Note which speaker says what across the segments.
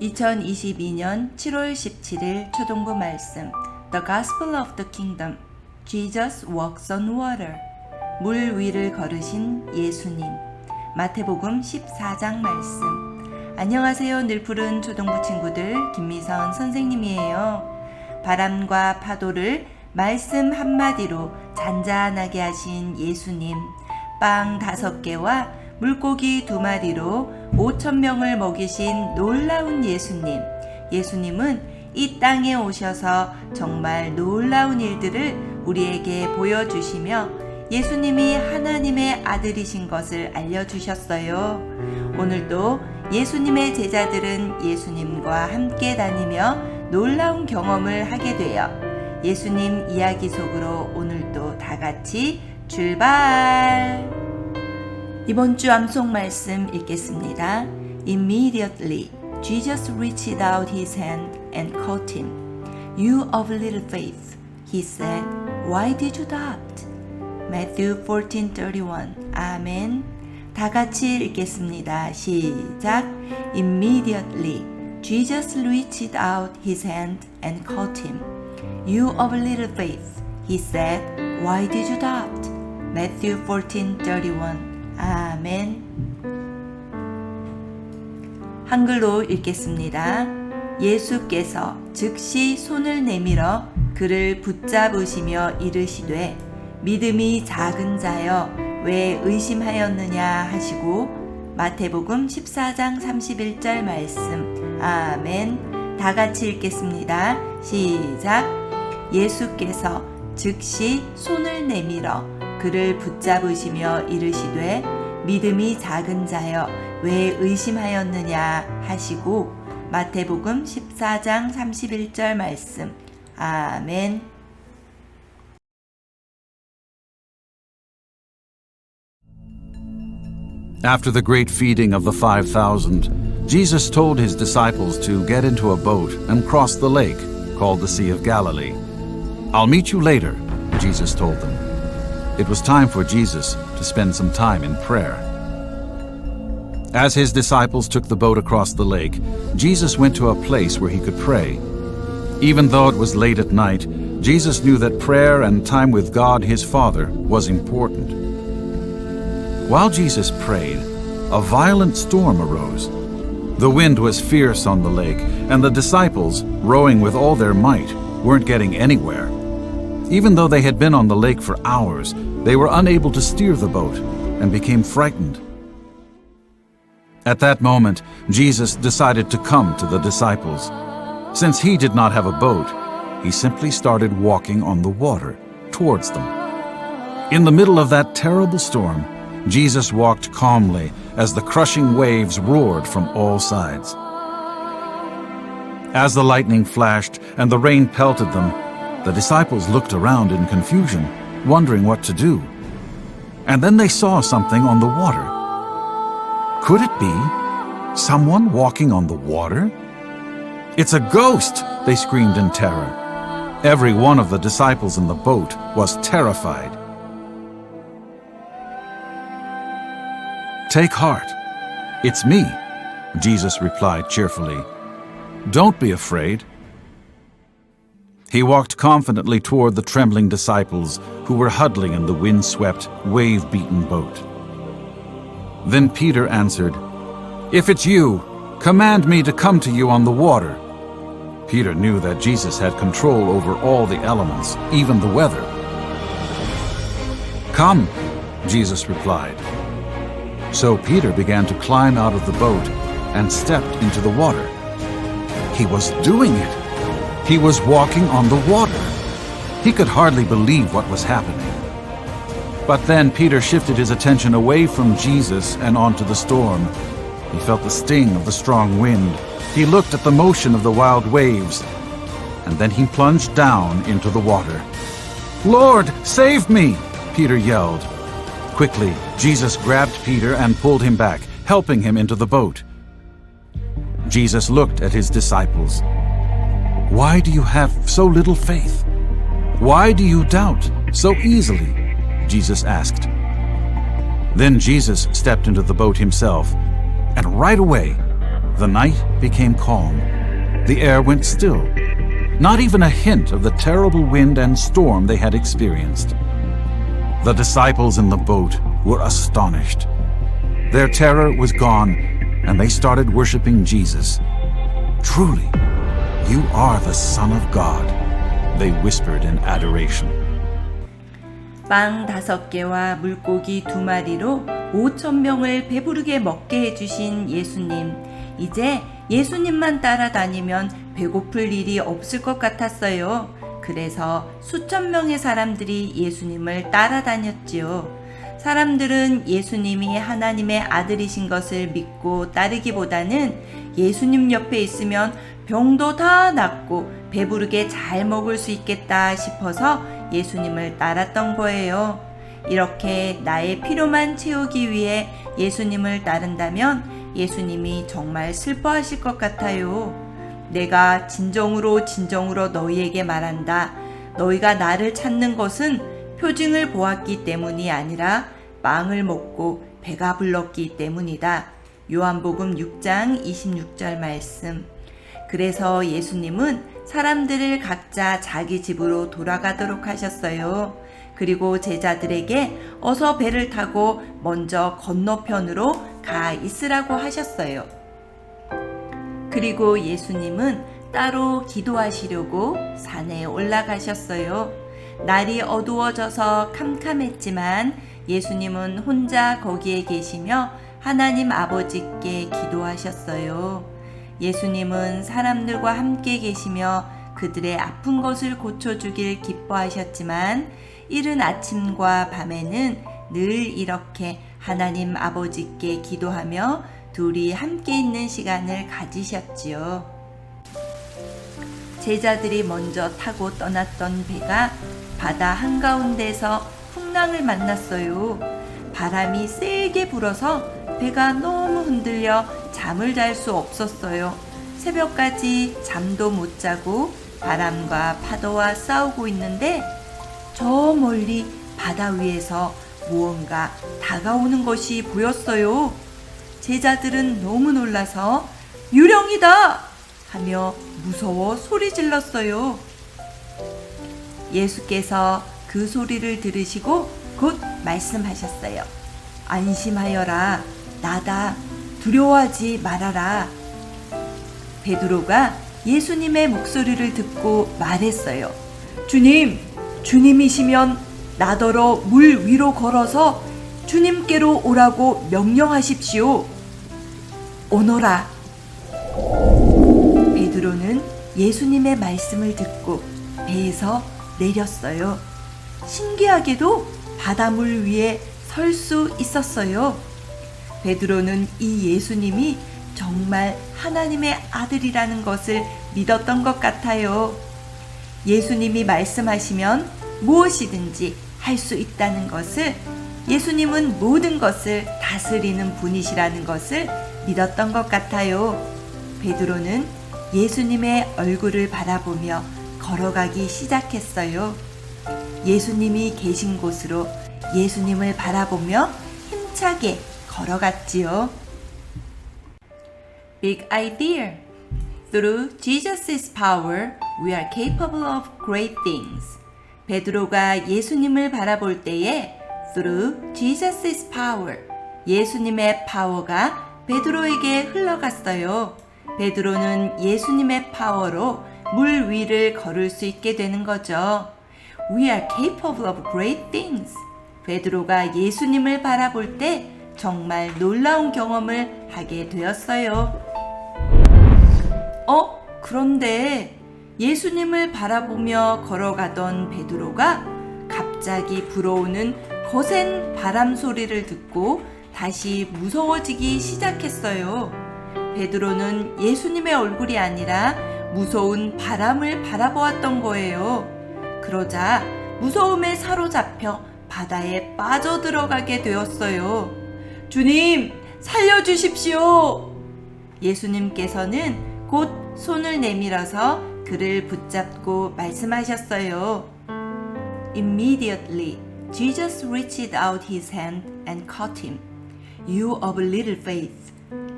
Speaker 1: 2022년 7월 17일 초동부 말씀 The Gospel of the Kingdom Jesus walks on water 물 위를 걸으신 예수님 마태복음 14장 말씀 안녕하세요. 늘 푸른 초동부 친구들 김미선 선생님이에요. 바람과 파도를 말씀 한마디로 잔잔하게 하신 예수님 빵 5개와 물고기 2마리로 5,000명을 먹이신 놀라운 예수님. 예수님은 이 땅에 오셔서 정말 놀라운 일들을 우리에게 보여주시며 예수님이 하나님의 아들이신 것을 알려주셨어요. 오늘도 예수님의 제자들은 예수님과 함께 다니며 놀라운 경험을 하게 되어 예수님 이야기 속으로 오늘도 다 같이 출발! 이번 주 암송 말씀 읽겠습니다. Immediately, Jesus reached out his hand and caught him. You of little faith, he said, why did you doubt? Matthew 14:31. 아멘. 다 같이 읽겠습니다. 시작. Immediately, Jesus reached out his hand and caught him. You of little faith, he said, why did you doubt? Matthew 14:31. 아멘. 한글로 읽겠습니다. 예수께서 즉시 손을 내밀어 그를 붙잡으시며 이르시되 믿음이 작은 자여 왜 의심하였느냐 하시고 마태복음 14장 31절 말씀. 아멘. 다 같이 읽겠습니다. 시작. 예수께서 즉시 손을 내밀어 그를 붙잡으시며 이르시되 믿음이 작은 자여 왜 의심하였느냐 하시고 마태복음 14장 31절 말씀. 아멘.
Speaker 2: After the great feeding of the 5,000, Jesus told his disciples to get into a boat and cross the lake, called the Sea of Galilee. "I'll meet you later," Jesus told them. It was time for Jesus to spend some time in prayer. As his disciples took the boat across the lake, Jesus went to a place where he could pray. Even though it was late at night, Jesus knew that prayer and time with God, his Father, was important. While Jesus prayed, a violent storm arose. The wind was fierce on the lake, and the disciples, rowing with all their might, weren't getting anywhere. Even though they had been on the lake for hours, they were unable to steer the boat and became frightened. At that moment, Jesus decided to come to the disciples. Since he did not have a boat, he simply started walking on the water towards them. In the middle of that terrible storm, Jesus walked calmly as the crushing waves roared from all sides. As the lightning flashed and the rain pelted them, the disciples looked around in confusion, wondering what to do. And then they saw something on the water. Could it be someone walking on the water? "It's a ghost!" they screamed in terror. Every one of the disciples in the boat was terrified. "Take heart. It's me," Jesus replied cheerfully. "Don't be afraid." He walked confidently toward the trembling disciples who were huddling in the wind-swept, wave-beaten boat. Then Peter answered, "If it's you, command me to come to you on the water." Peter knew that Jesus had control over all the elements, even the weather. "Come," Jesus replied. So Peter began to climb out of the boat and stepped into the water. He was doing it. He was walking on the water. He could hardly believe what was happening. But then Peter shifted his attention away from Jesus and onto the storm. He felt the sting of the strong wind. He looked at the motion of the wild waves. And then he plunged down into the water. "Lord, save me!" Peter yelled. Quickly, Jesus grabbed Peter and pulled him back, helping him into the boat. Jesus looked at his disciples. "Why do you have so little faith? Why do you doubt so easily?" Jesus asked. Then Jesus stepped into the boat himself, and right away, The night became calm. The air went still. Not even a hint of the terrible wind and storm they had experienced. The disciples in the boat were astonished. Their terror was gone, and they started worshiping Jesus. Truly, you are the Son of God, they whispered in adoration.
Speaker 1: 빵 5개와 물고기 2마리로 5,000명을 배부르게 먹게 해주신 예수님. 이제 예수님만 따라다니면 배고플 일이 없을 것 같았어요. 그래서 수천 명의 사람들이 예수님을 따라다녔지요. 사람들은 예수님이 하나님의 아들이신 것을 믿고 따르기보다는 예수님 옆에 있으면 병도 다 낫고 배부르게 잘 먹을 수 있겠다 싶어서 예수님을 따랐던 거예요. 이렇게 나의 필요만 채우기 위해 예수님을 따른다면 예수님이 정말 슬퍼하실 것 같아요. 내가 진정으로 너희에게 말한다. 너희가 나를 찾는 것은 표징을 보았기 때문이 아니라 빵을 먹고 배가 불렀기 때문이다. 요한복음 6장 26절 말씀. 그래서 예수님은 사람들을 각자 자기 집으로 돌아가도록 하셨어요. 그리고 제자들에게 어서 배를 타고 먼저 건너편으로 가 있으라고 하셨어요. 그리고 예수님은 따로 기도하시려고 산에 올라가셨어요. 날이 어두워져서 캄캄했지만 예수님은 혼자 거기에 계시며 하나님 아버지께 기도하셨어요. 예수님은 사람들과 함께 계시며 그들의 아픈 것을 고쳐주길 기뻐하셨지만 이른 아침과 밤에는 늘 이렇게 하나님 아버지께 기도하며 둘이 함께 있는 시간을 가지셨지요. 제자들이 먼저 타고 떠났던 배가 바다 한가운데서 풍랑을 만났어요. 바람이 세게 불어서 배가 너무 흔들려 잠을 잘 수 없었어요. 새벽까지 잠도 못 자고 바람과 파도와 싸우고 있는데 저 멀리 바다 위에서 무언가 다가오는 것이 보였어요. 제자들은 너무 놀라서 유령이다! 하며 무서워 소리 질렀어요. 예수께서 그 소리를 들으시고 곧 말씀하셨어요. 안심하여라. 나다. 두려워하지 말아라. 베드로가 예수님의 목소리를 듣고 말했어요. 주님, 주님이시면 나더러 물 위로 걸어서 주님께로 오라고 명령하십시오. 오너라. 베드로는 예수님의 말씀을 듣고 배에서 내렸어요. 신기하게도 바닷물 위에 설 수 있었어요. 베드로는 이 예수님이 정말 하나님의 아들이라는 것을 믿었던 것 같아요. 예수님이 말씀하시면 무엇이든지 할 수 있다는 것을, 예수님은 모든 것을 다스리는 분이시라는 것을 믿었던 것 같아요. 베드로는 예수님의 얼굴을 바라보며 걸어가기 시작했어요. 예수님이 계신 곳으로 예수님을 바라보며 힘차게 걸어갔지요. Big idea. Through Jesus' power, we are capable of great things. 베드로가 예수님을 바라볼 때에 Through Jesus' power, 예수님의 파워가 베드로에게 흘러갔어요. 베드로는 예수님의 파워로 물 위를 걸을 수 있게 되는 거죠. We are capable of great things. 베드로가 예수님을 바라볼 때 정말 놀라운 경험을 하게 되었어요. 그런데 예수님을 바라보며 걸어가던 베드로가 갑자기 불어오는 거센 바람 소리를 듣고 다시 무서워지기 시작했어요. 베드로는 예수님의 얼굴이 아니라 무서운 바람을 바라보았던 거예요. 그러자 무서움에 사로잡혀 바다에 빠져들어가게 되었어요. 주님, 살려주십시오! 예수님께서는 곧 손을 내밀어서 그를 붙잡고 말씀하셨어요. Immediately, Jesus reached out his hand and caught him. You of little faith,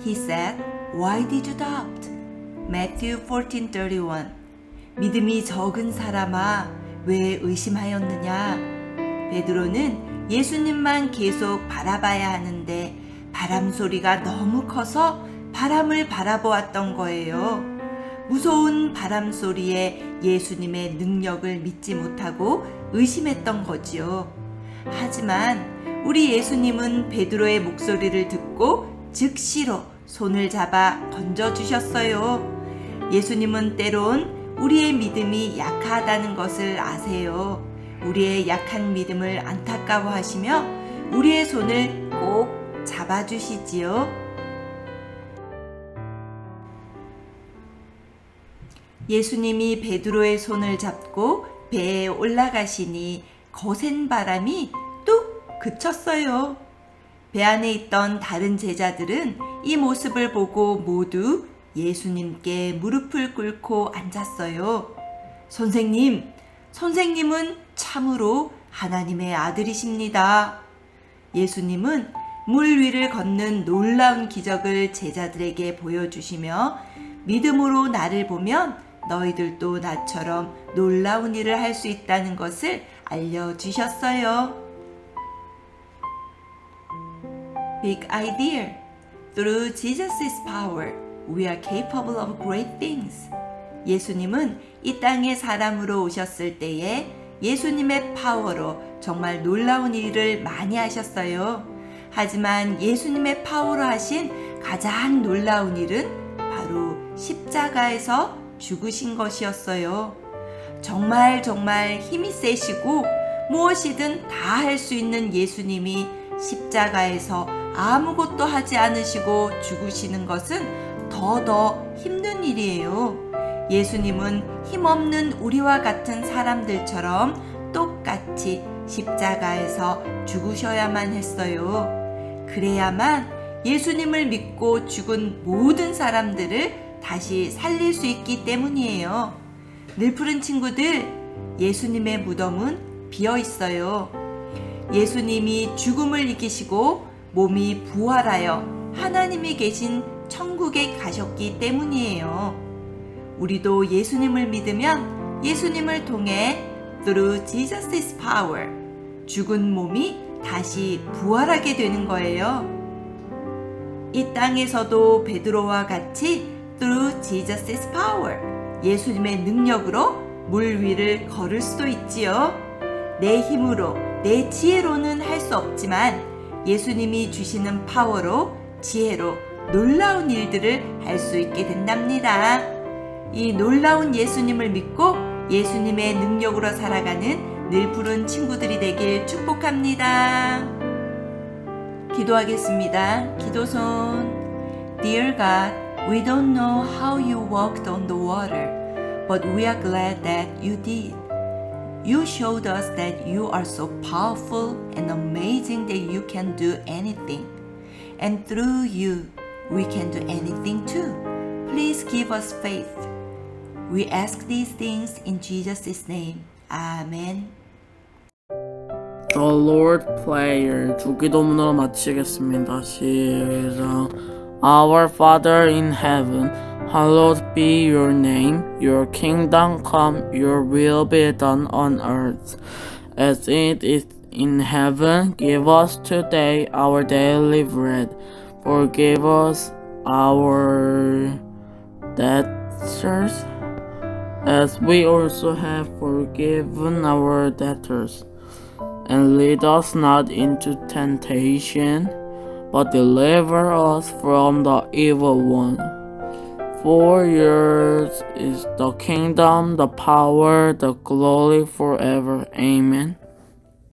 Speaker 1: he said, why did you doubt? Matthew 14:31. 믿음이 적은 사람아, 왜 의심하였느냐? 베드로는 예수님만 계속 바라봐야 하는데 바람 소리가 너무 커서 바람을 바라보았던 거예요. 무서운 바람 소리에 예수님의 능력을 믿지 못하고 의심했던 거지요. 하지만 우리 예수님은 베드로의 목소리를 듣고 즉시로 손을 잡아 건져주셨어요. 예수님은 때론 우리의 믿음이 약하다는 것을 아세요. 우리의 약한 믿음을 안타까워하시며 우리의 손을 꼭 잡아주시지요. 예수님이 베드로의 손을 잡고 배에 올라가시니 거센 바람이 뚝 그쳤어요. 배 안에 있던 다른 제자들은 이 모습을 보고 모두 예수님께 무릎을 꿇고 앉았어요. 선생님은 참으로 하나님의 아들이십니다. 예수님은 물 위를 걷는 놀라운 기적을 제자들에게 보여주시며 믿음으로 나를 보면 너희들도 나처럼 놀라운 일을 할 수 있다는 것을 알려주셨어요. Big idea. Through Jesus' power, we are capable of great things. 예수님은 이 땅에 사람으로 오셨을 때에 예수님의 파워로 정말 놀라운 일을 많이 하셨어요. 하지만 예수님의 파워로 하신 가장 놀라운 일은 바로 십자가에서 죽으신 것이었어요. 정말 힘이 세시고 무엇이든 다 할 수 있는 예수님이 십자가에서 아무것도 하지 않으시고 죽으시는 것은 더 힘든 일이에요. 예수님은 힘없는 우리와 같은 사람들처럼 똑같이 십자가에서 죽으셔야만 했어요. 그래야만 예수님을 믿고 죽은 모든 사람들을 다시 살릴 수 있기 때문이에요. 늘푸른 친구들, 예수님의 무덤은 비어 있어요. 예수님이 죽음을 이기시고 몸이 부활하여 하나님이 계신 천국에 가셨기 때문이에요. 우리도 예수님을 믿으면 예수님을 통해 through Jesus' power, 죽은 몸이 다시 부활하게 되는 거예요. 이 땅에서도 베드로와 같이 through Jesus' power, 예수님의 능력으로 물 위를 걸을 수도 있지요. 내 힘으로, 내 지혜로는 할 수 없지만 예수님이 주시는 파워로, 지혜로 놀라운 일들을 할 수 있게 된답니다. 이 놀라운 예수님을 믿고 예수님의 능력으로 살아가는 늘푸른 친구들이 되길 축복합니다. 기도하겠습니다. 기도손. Dear God, we don't know how you walked on the water, but we are glad that you did. You showed us that you are so powerful and amazing that you can do anything. And through you, we can do anything too. Please give us faith. We ask these things in Jesus' name. Amen.
Speaker 3: The Lord Prayer 주기도문으로 마치겠습니다. 시작. Our Father in heaven, hallowed be your name. Your kingdom come, your will be done on earth as it is in heaven. Give us today our daily bread. Forgive us our debtors as we also have forgiven our debtors. And lead us not into temptation, but deliver us from the evil one. For yours is the kingdom, the power, the glory forever. Amen.